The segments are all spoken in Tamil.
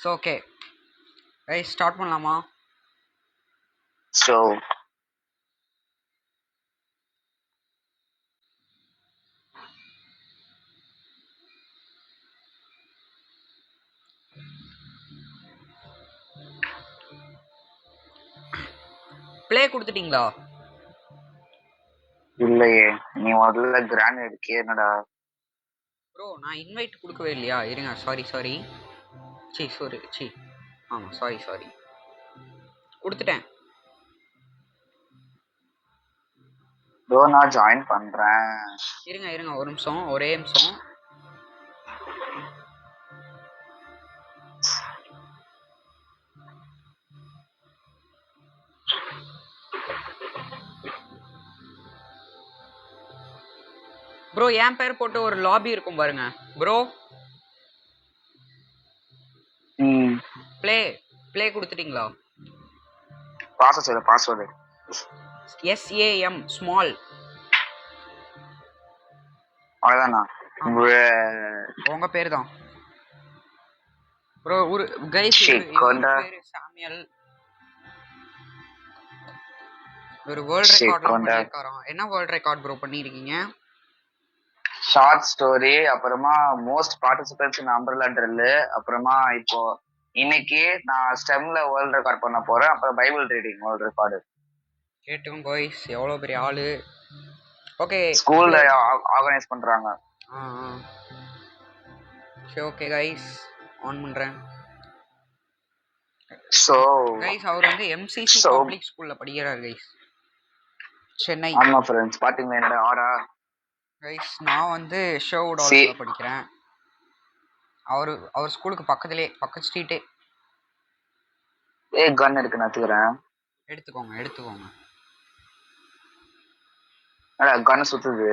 ஸோ ஓகே ஸ்டார்ட் பண்ணலாமா? ஸோ ப்ளே கொடுத்துட்டீங்களா? இல்லையே, நீ முதல்ல கிராண்ட் எடுக்கே. என்னடா ப்ரோ, நான் இன்வைட் கொடுக்கவே இல்லையா? இருங்க, சாரி ஆமாம் சாரி கொடுத்துட்டேன். ப்ரோ நான் ஜாயின் பண்றேன். இருங்க ஒரு நிமிஷம், ஒரே நிமிஷம். ப்ரோ என் பேர் போட்டு ஒரு லாபி இருக்கும் பாருங்க ப்ரோ. ப்ளே கொடுத்துட்டீங்களா? Password SAM small. அவ்வளோதானா? உங்க பேர் தான் ப்ரோ. ஒரு கைஸ் பேரு சாமியல். ஒரு வேர்ல்ட் ரெக்கார்ட்லாம் பண்ணிருக்காராம். என்ன வேர்ல்ட் ரெக்கார்ட் ப்ரோ பண்ணிருக்கீங்க? ஷார்ட் ஸ்டோரி, அப்புறமா மோஸ்ட் பார்ட்டிசிபென்ட்ஸ் இன் அம்பர்லா ட்ரில், அப்புறமா இப்போ இன்னைக்கு நான் ஸ்டெம்ல வேர்ல்ட் ரெக்கார்ட் பண்ண போறேன். அப்புறம் பைபிள் ரீடிங் வேர்ல்ட் ரெக்கார்டு. கேட்டுங்க பாய்ஸ், எவ்வளோ பெரிய ஆளு. ஓகே, ஸ்கூல்ல ஆர்கனைஸ் பண்றாங்க. சரி ஓகே கைஸ், ஆன் பண்றேன். சோ கைஸ் அவர் வந்து MCC பப்ளிக் ஸ்கூல்ல படிக்கிறார் கைஸ், சென்னை. ஆமா ஃப்ரெண்ட்ஸ், பாத்தீங்களா என்னோட ஆரா? கைஸ் நான் வந்து ஷோவுட் ஆல்ல படிக்கிறேன். அவர் ஸ்கூலுக்கு பக்கத்து ஸ்ட்ரீட்டே. கன் எடுக்க நத்துக்கிறேன். எடுத்துக்கோங்க. கன் சுத்துது.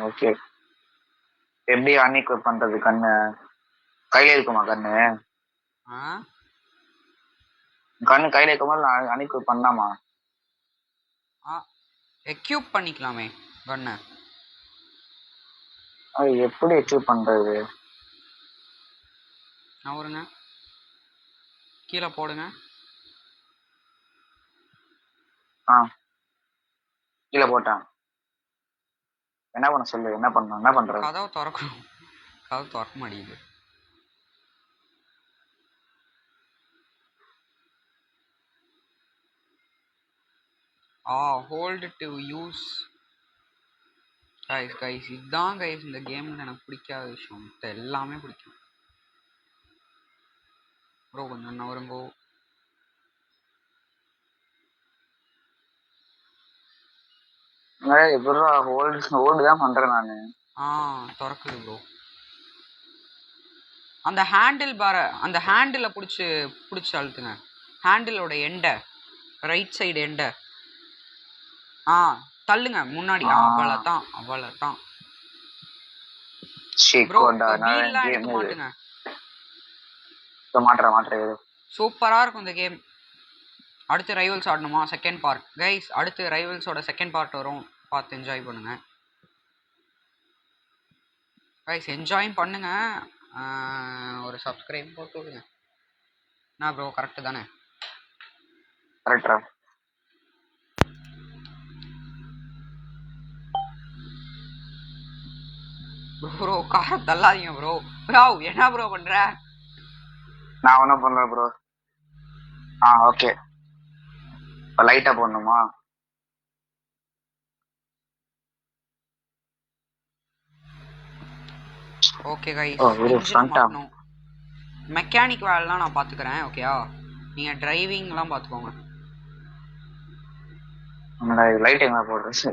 ஓகே, எப்படி அன்இக்விப் பண்றது? கண்ணு கையில இருக்குமா? கண்ணு கையில இருக்குமா? அன்இக்விப் பண்ணலாமா? எக்யூப் பண்ணிக்கலாமே கண்ணை. அது எப்படி எக்யூப் பண்றது? அவருங்க கீழே போடுங்க. கீழே போட்டான். என்ன பண்ண சொல்லு? என்ன பண்ற? கதவை திறக்க மாட்டேங்குது. Hold to use. கைஸ் இதுதான் கைஸ் இந்த கேம்ல எனக்கு பிடிக்காத விஷயம். எல்லாமே பிடிக்கும் ப்ரோ. கொஞ்சம் நவருங்கோ. ஹோல்டு தான் பண்றேன் நானு. திறக்குது ப்ரோ. அந்த ஹேண்டில் பிடிச்சி அழுத்துங்க. ஹேண்டிலோட எண்டை, ரைட் சைடு எண்டை தள்ளுங்க முன்னாடி. அவ்வளவுதான். சூப்பரா இருக்கும் இந்த கேம். அடுத்து ரைவல்ஸ் ஆடணுமா? Second part guys. அடுத்து ரைவல்ஸோட செகண்ட் பார்ட் வரும், பார்த்து என்ஜாய் பண்ணுங்க கைஸ். என்ஜாய் பண்ணுங்க. ஒரு சப்ஸ்கிரைப் போட்டு விடுங்க. என்ன ப்ரோ, கரெக்டு தானே? கரெக்டா ப்ரோ? காரை தள்ளாதீங்க ப்ரோ. என்ன ப்ரோ பண்ற? நான் ஒன்றும் பண்ணல ப்ரோ. ஓகே, லைட்டா போடணுமா? ஓகே கைஸ், மெக்கானிக் வேலைலாம் நான் பார்த்துக்கிறேன். ஓகேயா? நீங்கள் டிரைவிங்லாம் பார்த்துக்கோங்க. லைட் எங்க போடுறது?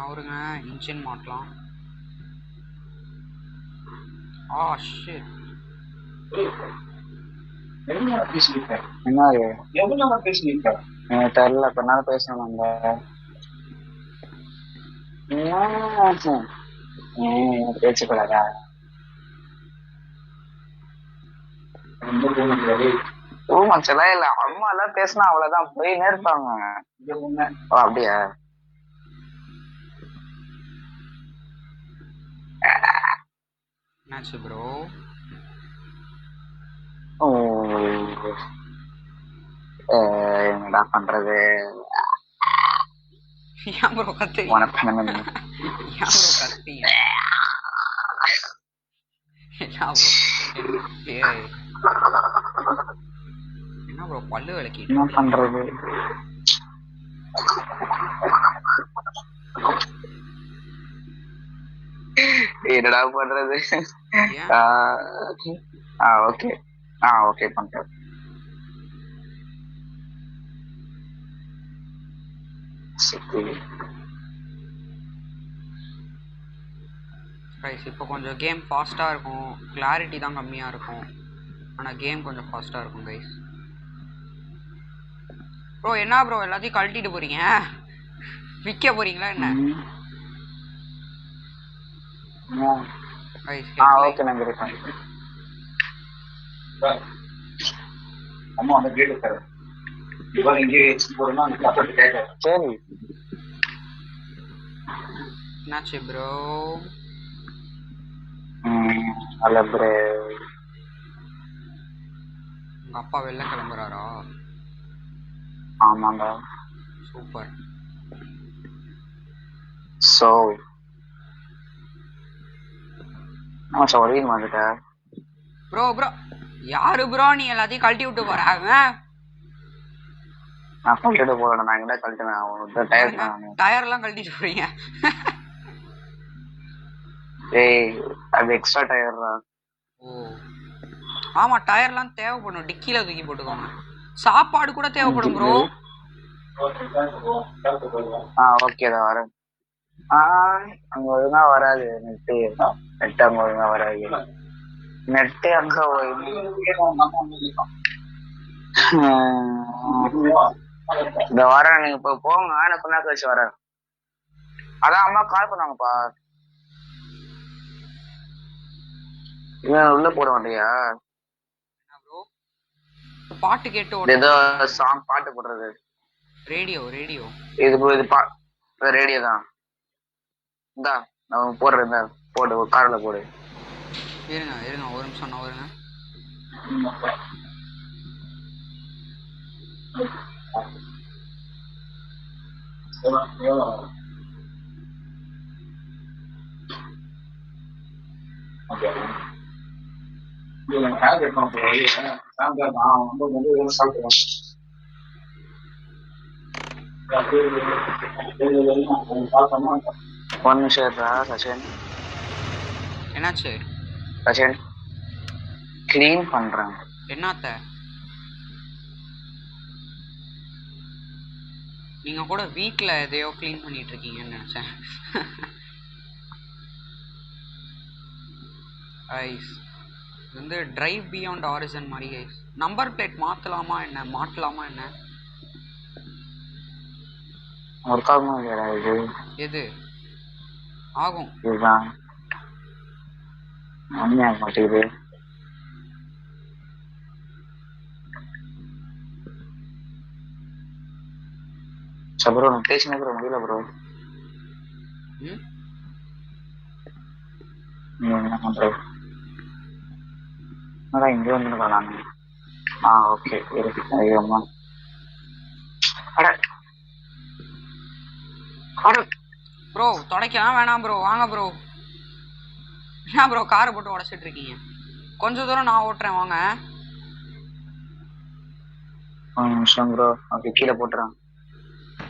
அவருங்க இன்ஜின் மாட்டலாம். ஷிட். என்ன எவ்வளவு பேசிருக்க? தெரியல, கொஞ்ச நாள் பேசணும். பேசக்கூடாதா? ஓ மச்சலாம் இல்ல அம்மா எல்லாம் பேசினா அவ்வளவுதான் போயினே இருப்பாங்க. ஓ அப்படியா? என்னாச்சு ப்ரோ? ஓ என்னடா பண்றது? ஏன் ப்ரோ கத்துறீங்க? உனக்கு ஏன் ப்ரோ கத்துறீங்க? என்ன ப்ரோ? என்ன ப்ரோ பல்லு விளக்கிட்டு என்ன பண்றது? என்னடா பண்றது? ஓகே ஓகே பண்றேன். இப்போ கொஞ்சம் கேம் ஃபாஸ்ட்டாக இருக்கும், கிளாரிட்டி தான் கம்மியாக இருக்கும், ஆனால் கேம் கொஞ்சம் ஃபாஸ்ட்டாக இருக்கும் கைஸ். ப்ரோ என்ன ப்ரோ எல்லாத்தையும் கழட்டிட்டு போறீங்க? விற்க போறீங்களா என்ன? ஓகே நான் இருக்கேன். அம்மா அந்த கேட் தர இவன் இங்கே போறேன்னா சரி. என்னாச்சு ப்ரோ? அல்ல ப்ரோ உங்க அப்பா வெளில கிளம்புறாரா? ஆமாங்க. சூப்பர். சோ சாரி வந்துட்ட ப்ரோ. ப்ரோ யாரு ப்ரோ நீ எல்லாத்தையும் கழட்டி விட்டு போறாங்க? நான் கழட்டிட்டு போறேன். நான் எங்க கழட்டினேன்? டயர்லாம் கழட்டிட்டு போறீங்க? ஏய் அது எக்ஸ்ட்ரா டயர்ரா. ஓ ஆமா டயர்லாம் தேவைப்படும், டிக்கில தூக்கி போட்டுக்கோங்க. சாப்பாடு கூட தேவைப்படும் ப்ரோ. ஓகே தான் வரேன். அங்க ஒழுங்கா வராது நெட்டு. நெட் அங்க ஒழுங்கா வராது. நெட்டு அங்க இந்த வரேன். நீங்க இப்ப போங்க, நான் கொஞ்ச நேரம் கழிச்சு வரேன். அதான் அம்மா கால் பண்ணாங்கப்பா. உள்ள போட மாட்டியா? பாட்டு கேட்டு ஏதோ சாங் பாட்டு போடுறது. ரேடியோ இது ரேடியோ தான். இந்தா நான் போடுறேன். போடு கார்ல போடு. இருங்க ஒரு நிமிஷம் நான் வருங்க. ஒன் நிமிஷம் சச்சின். என்னாச்சு சச்சின்? கிளீன் பண்றேன். என்னத்த? நீங்க கூட வீட்ல எதையோ கிளீன் பண்ணிட்டு இருக்கீங்கன்னு நினைச்சேன். ஐஸ் வந்து டிரைவ் பியாண்ட் ஆரிஜின் மாதிரி ஐஸ். நம்பர் பிளேட் மாத்தலாமா என்ன? ஒர்க் ஆகுமா இல்லையா இது? எது ஆகும்? இதுதான் ஆக மாட்டேங்குது. ப்ரோ பேசினே ப்ரோ முடியல ப்ரோ. என்ன பண்றது? இங்க வந்துருக்கலாம். ஓகே இருக்கு. ஐயோம்மா ப்ரோ துடைக்கலாம் வேணாம் ப்ரோ. வாங்க ப்ரோ. என்ன ப்ரோ காரை போட்டு உடச்சிட்டு இருக்கீங்க? கொஞ்சம் தூரம் நான் ஓட்டுறேன் வாங்க. ஒரு நிமிஷம் ப்ரோ. ஓகே கீழே போட்டுறேன்.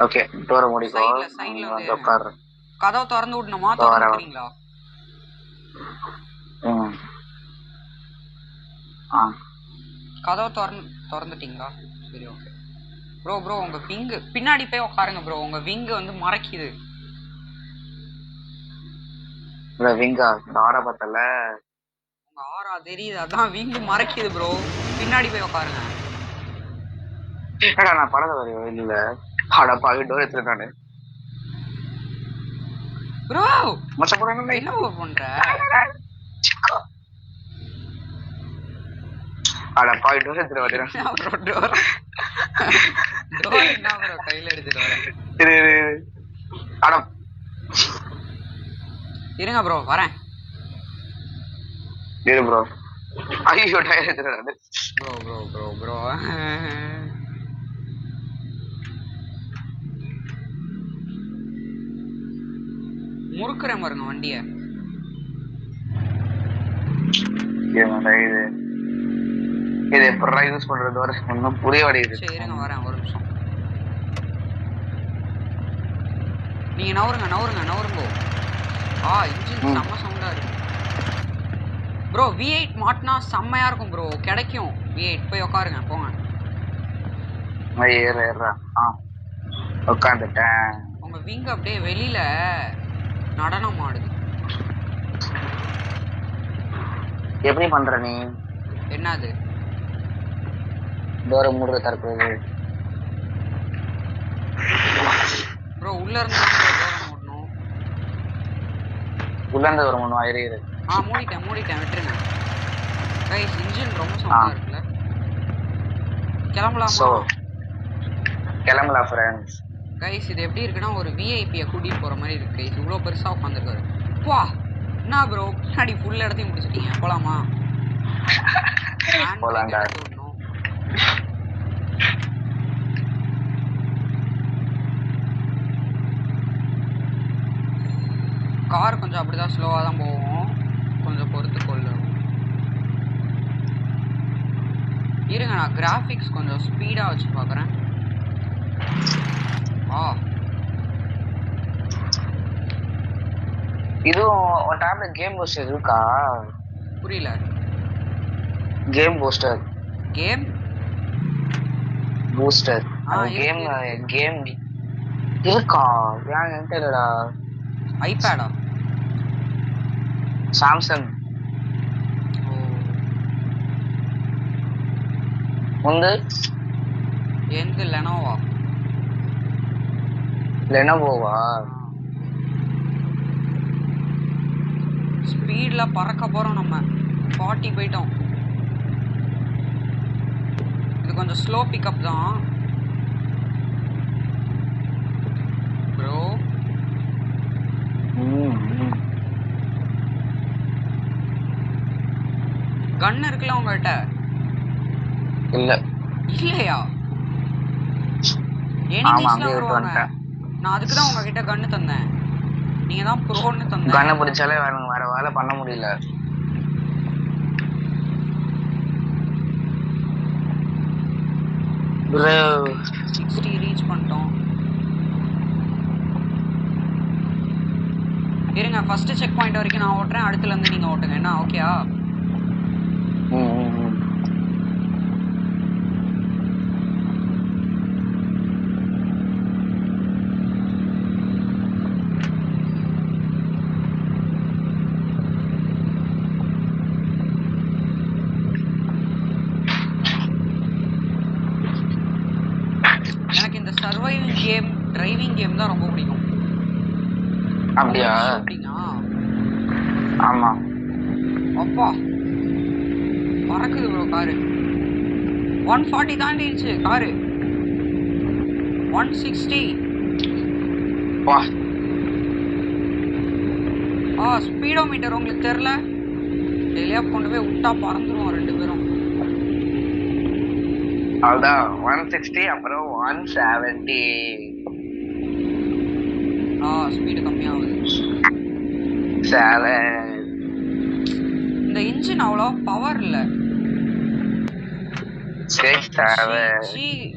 ஓகே டோரை மூடிக்கோ. சைடுல வந்து உட்கார்றேன். கதவை திறந்து விடணுமா? திறந்துக்கிறீங்களா? கதவை திறந்துட்டீங்களா? சரி ஓகே ப்ரோ உங்க விங்கு பின்னாடி போய் உட்காருங்க ப்ரோ. உங்க விங்கு வந்து மறைக்குது. விங்கா ஆரா பார்த்தல? உங்க ஆரா தெரியுது, அதான் விங்கு மறைக்குது ப்ரோ. பின்னாடி போய் உட்காருங்க. நான் படத்தை வரையும் இல்ல. பாவி டோர் எடுத்துட்டு நானு. ப்ரோ என்ன பண்ற? அட பாய் டோர் எடுத்துட்டு வரேன். டோர் என்ன ப்ரோ கையில எடுத்துட்டு வரேன். அட இருங்க ப்ரோ வரேன். இரு ப்ரோ. ஐயோ டயர் எடுத்துட்டு வரேன். ப்ரோ ப்ரோ ப்ரோ ப்ரோ முறுக்குறேன் பாருங்க வண்டிய. இது எப்படா யூஸ் பண்றது வர ஒன்னும் புரிய மாட்டேங்குது. சரி இருங்க வரேன் ஒரு நிமிஷம். நீங்க நவருங்க நவருங்க நவருங்க. இன்ஜின் செம்ம சவுண்டா இருக்கு ப்ரோ. V8 மாட்டினா செம்மையா இருக்கும் ப்ரோ. கிடைக்கும் V8. போய் உட்காருங்க போங்க. உட்காந்துட்டேன். உங்க விங்க அப்படியே வெளியில நடனம் ஆடுது. எப்படி பண்ற நீ? என்னது? டோர மூடுற தரக்குது ப்ரோ. உள்ள இருந்து டோர மூடணும். உள்ள இருந்து டோர மூடணும். இரு மூடிட்டேன் விட்டுருங்க. கைஸ் இன்ஜின் ரொம்ப சவுண்டா இருக்குல்ல. கிளம்பலாமா? கிளம்பலாம் ஃப்ரெண்ட்ஸ். கைஸ் இது எப்படி இருக்குன்னா ஒரு விஐபியை கூட்டிட்டு போற மாதிரி இருக்கு கைஸ். இவ்வளோ பெருசா உட்காந்துருக்காரு. வா என்ன ப்ரோ பின்னாடி ஃபுல் இடத்தையும் முடிச்சிட்டீங்க. போலாமா? போலாம்டா. கார் கொஞ்சம் அப்படிதான் ஸ்லோவா தான் போகும். கொஞ்சம் பொறுத்து கொள்ளும். இருங்க நான் கிராஃபிக்ஸ் கொஞ்சம் ஸ்பீடா வச்சு பார்க்குறேன். இதுவும் ஒரு டேப்ல கேம் பூஸ்டர் இருக்கா? புரியல. Game booster. Game booster game இருக்கா? ஏன் தெரியலடா. ஐபேடா? சாம்சங் வந்து எந்த லெனோவோவா? ஸ்பீட்ல பறக்க போறோம் நம்ம. 40 போயிட்டோம். இது கொஞ்சம் ஸ்லோ பிக்கப் தான் ப்ரோ. கன் இருக்குல்ல உங்கள்கிட்ட? இல்லையா? எனிமீஸ்லாம் வருவாங்க. நான் அதுக்கு தான் உங்ககிட்ட கன்னு தந்தேன். நீங்க தான் ப்ரோன்னு தந்தேன். கன்னை பிடிச்சாலே வேற வேலை பண்ண முடியல. ப்ரோ 60 ரீச் பண்ணிட்டோம். இருங்க ஃபர்ஸ்ட் செக் பாயிண்ட் வரைக்கும் நான் ஓட்டுறேன். அடுத்துல இருந்து நீங்க ஓட்டுங்க. என்ன ஓகேயா? எனக்கு இந்த சர்வைவிங் கேம் டிரைவிங் கேம் தான் ரொம்ப பிடிக்கும். அப்படியா? ஆமா. அப்பா பறக்குது ப்ரோ காரு. 140 தாண்டிடுச்சு காரு. 160. வா. ஸ்பீடோமீட்டர் உங்களுக்கு தெரியல? டெய்லியா கொண்டு போய் விட்டா பறந்துருவோம் ரெண்டு பேரும். அதான் 160 அப்புறம் 170. ஸ்பீடு கம்மியாகுது. இந்த இன்ஜின் அவ்வளோ பவர் இல்ல.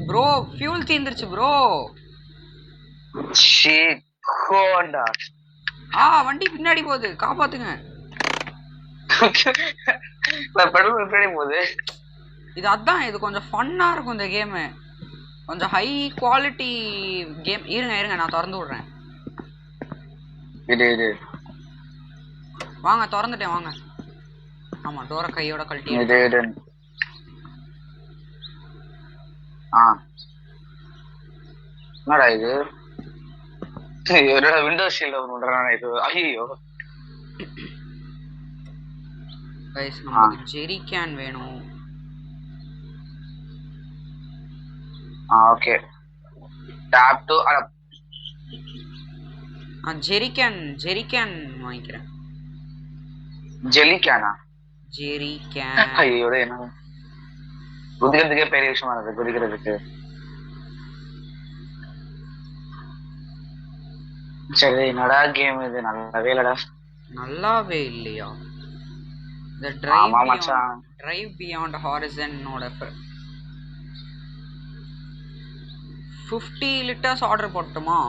ப்ரோ ஃபியூல் தீந்துருச்சு ப்ரோ. வண்டி பின்னாடி போகுது. காப்பாத்துங்க. இது அதான் இது கொஞ்சம் ஃபன்னா இருக்கும் இந்த கேமு. கொஞ்சம் ஹை குவாலிட்டி கேம். இருங்க நான் திறந்து விடுறேன். வாங்க திறந்துட்டேன் வாங்க. ஆமா டோர கையோட கழட்டி. என்னடா இது? விண்டோஸ் ஷீல்ட் ஓபன் பண்றானே இது. ஐயோ गाइस நமக்கு ஜெரி கேன் வேணும். ஓகே. டேப் 2 ஜெரிகேன் வாங்கிக்கிறேன். ஜெலி கேனா? ஜெரிகேன். ஐயோ என்ன குதிக்கிறதுக்கே பெரிய விஷயமா இருக்கு குதிக்கிறதுக்கு. சரி என்னடா கேம் இது, நல்லாவே இல்லடா. நல்லாவே இல்லையா? The ஆமா மச்சான். Drive Beyond Horizon ஓட 50 லிட்டர்ஸ் ஆர்டர் போட்டுமா?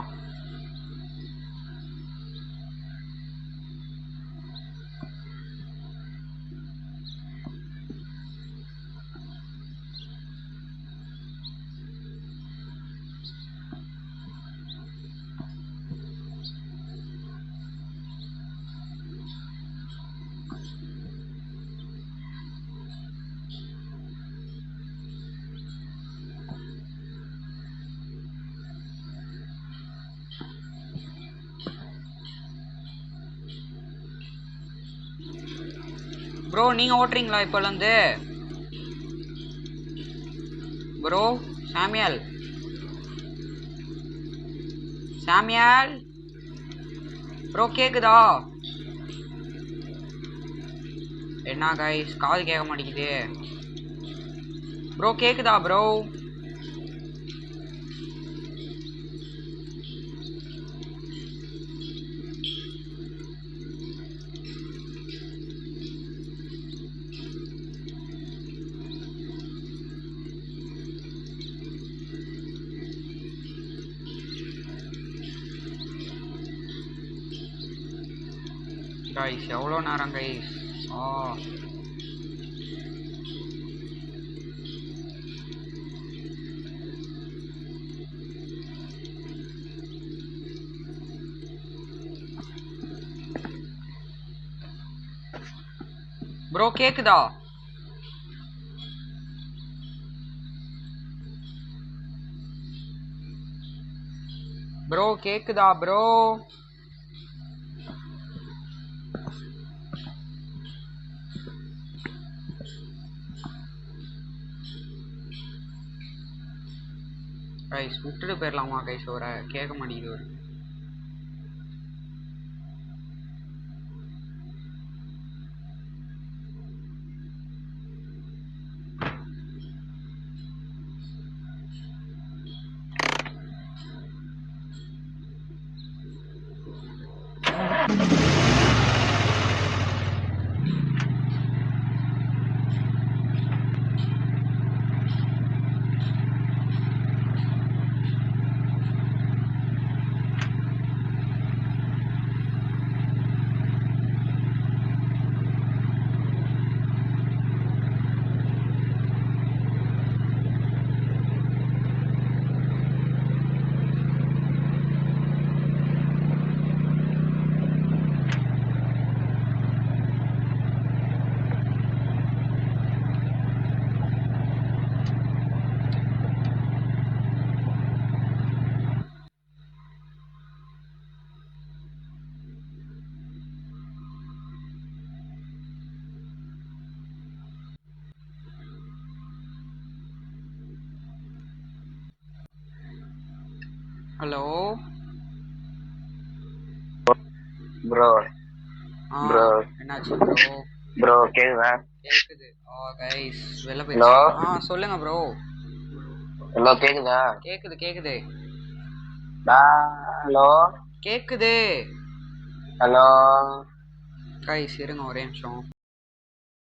ப்ரோ நீங்க ஓட்டுறீங்களா இப்போலேருந்து? ப்ரோ சாமியால் ப்ரோ கேக்குதா? என்ன கைஸ் காது கேட்க மாட்டேங்குது. ப்ரோ கேக்குதா ப்ரோ? கைஸ் எவ்வளோ நேரம் கைஸ்? ப்ரோ கேக்குதா? ப்ரோ கேக்குதா ப்ரோ? கைஸ் விட்டுட்டு போயிடலாமா கைஸ்? ஒரு கேட்க மாட்டேங்குது. ஒரு ஹலோ ப்ரோ ப்ரோ என்னாச்சு ப்ரோ? ப்ரோ கேக்குதா? கேக்குது. கைஸ் வெளில போயிடுச்சு. சொல்லுங்க ப்ரோ. ஹலோ கேக்குதா? கேக்குது. ஹலோ கேக்குது. ஹலோ கைஸ் இருங்க ஒரே நிமிஷம்.